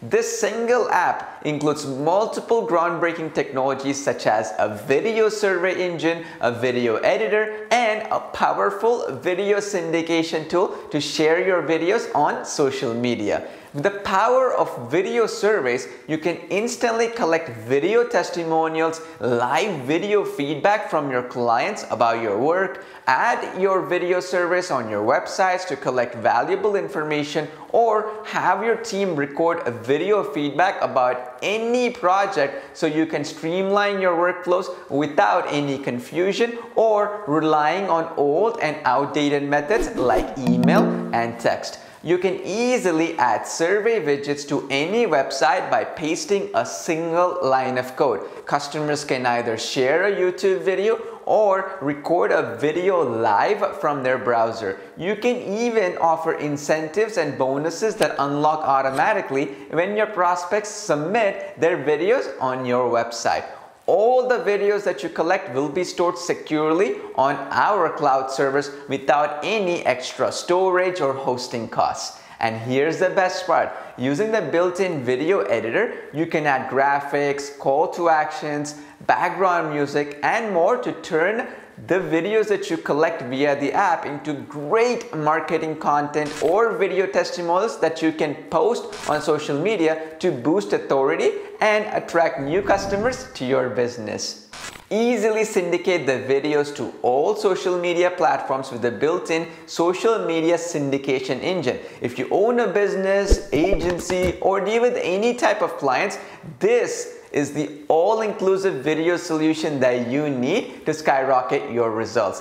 This single app includes multiple groundbreaking technologies such as a video survey engine, a video editor, and a powerful video syndication tool to share your videos on social media. With the power of video surveys, you can instantly collect video testimonials, live video feedback from your clients about your work, add your video surveys on your websites to collect valuable information, or have your team record a video feedback about any project so you can streamline your workflows without any confusion or relying on old and outdated methods like email and text. You can easily add survey widgets to any website by pasting a single line of code. Customers can either share a YouTube video or record a video live from their browser. You can even offer incentives and bonuses that unlock automatically when your prospects submit their videos on your website. All the videos that you collect will be stored securely on our cloud servers without any extra storage or hosting costs. And here's the best part. Using the built-in video editor, you can add graphics, call to actions, background music, and more to turn the videos that you collect via the app into great marketing content or video testimonials that you can post on social media to boost authority and attract new customers to your business. Easily syndicate the videos to all social media platforms with the built-in social media syndication engine. If you own a business, agency, or deal with any type of clients, this is the all-inclusive video solution that you need to skyrocket your results.